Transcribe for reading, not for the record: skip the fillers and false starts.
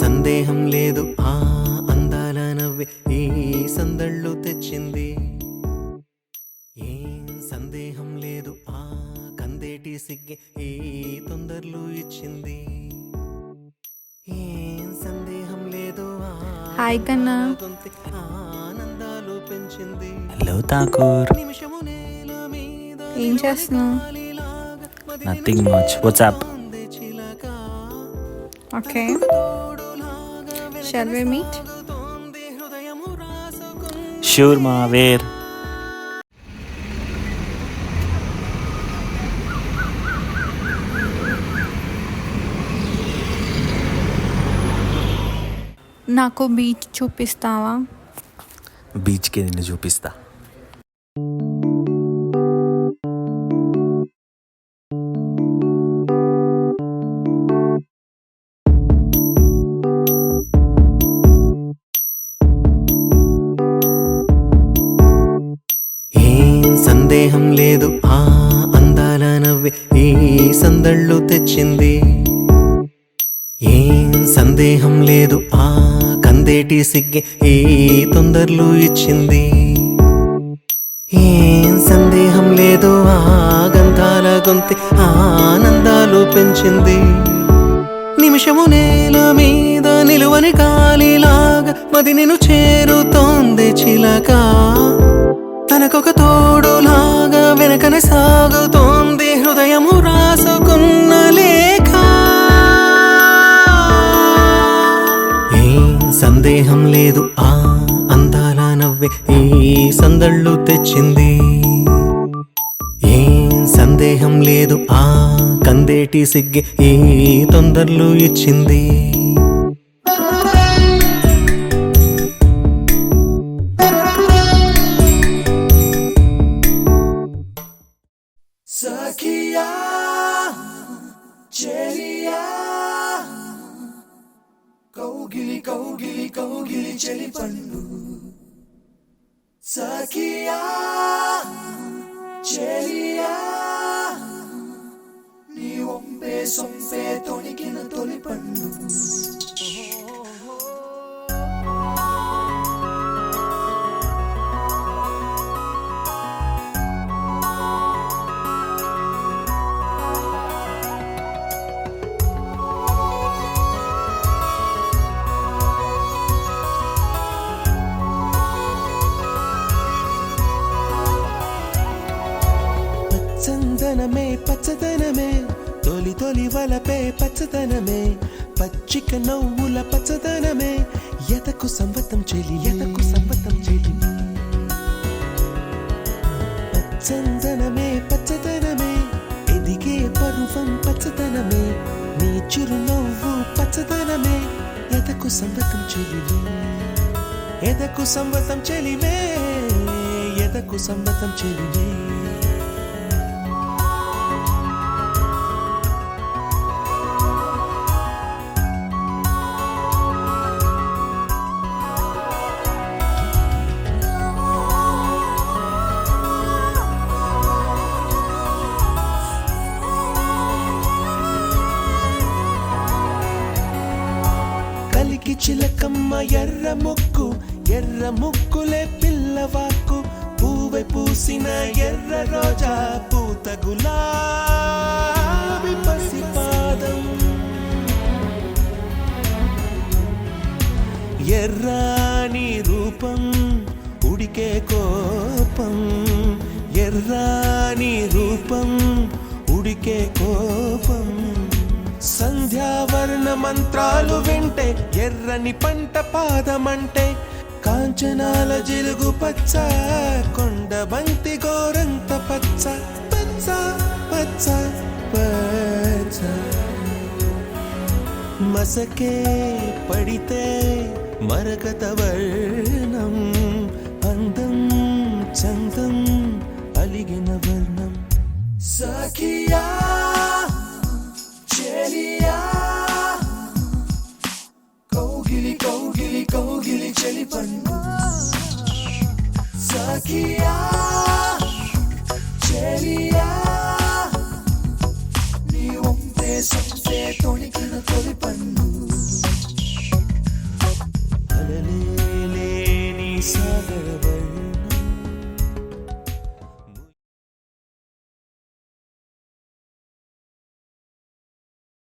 సందేహం లేదు ఆ అందాల నవ్వే ఈ సందళ్ళు తెచ్చింది. ఏం సందేహం లేదు ఆ కందేటి సిగ్గే ఈ తొందరలు ఇచ్చింది. ఏం సందేహం లేదు హాయ్ కన్నా. గొంతు ఆనందాలు పెంచింది. హలో ఠాకూర్. నిమిషము నేల మీద ఏం చేస్తున్నావు? Nothing much. What's up. Okay, shall we meet? Sure మా వేర్. నాకు బీచ్ చూపిస్తావా? బీచ్కి నిన్ను చూపిస్తా. సందేహం లేదు ఆ అందాల నవ్వే ఈ సందళ్ళు తెచ్చింది. ఏం సందేహం లేదు ఆ కందేటి సిగ్గే ఈ తొందరలు ఇచ్చింది. ఏం సందేహం లేదు ఆ గంధాల గొంతు ఆనందాలు పెంచింది. నిమిషము నేల మీద నిలువని గాలిలాగా మది నిన్ను చేరుతోంది చిలక. తనకొక తోడులాగా వెనకనే సాగుతోంది హృదయము రాసుకున్న లేఖ. ఏం సందేహం లేదు ఆ అందాల నవ్వే ఈ సందళ్ళు తెచ్చింది. ఏం సందేహం లేదు ఆ కందేటి సిగ్గే ఈ తొందరలు ఇచ్చింది. సఖియా చెలియా కౌగిలి కౌగిలి కౌగిలి చెలి పండు. సఖియా చెలియా నీ ఒంపే సొంపే తొణికిన తొలి పండు. పచ్చదనమే పచ్చదనమే తొలి తొలి వలపే పచ్చదనమే పచ్చిక నవ్వుల పచ్చదనమే ఎతకు సంవతం చెలి ఎతకు సంవతం చెలి. పచ్చదనమే పచ్చదనమే ఎదిగే పరువం పచ్చదనమే నీ చిరునవ్వు పచ్చదనమే ఎతకు సంవతం చెలి ఎదకు సంవతం చెలివే ఎదకు సంవతం చెలివే. కలికి చిలకమ్మ ఎర్ర ముక్కులే పిల్లవాకు పూవై పూసిన ఎర్ర రోజా పూత గులాబీ పసిపాదం. ఎర్రాని రూపం ఉడికే కోపం ఎర్రాని రూపం ఉడికే కోపం. సంధ్యావర్ణ మంత్రాలు వింటే ఎర్రని పంట పాదమంటే కాంచనాల జిలుగు పచ్చ కొండ బంతి గోరంత పచ్చ పచ్చ పచ్చ పచ్చ. మసకే పడితే మరకత వర్ణం అందం చందం అలిగిన వర్ణం. సఖియా చెలియా కౌగిలి కౌగిలి కౌగిలి చెలి పండు. సఖియా చెలియా నీ ఒంపే సొంపే తొణికిన తొలి పండు. సా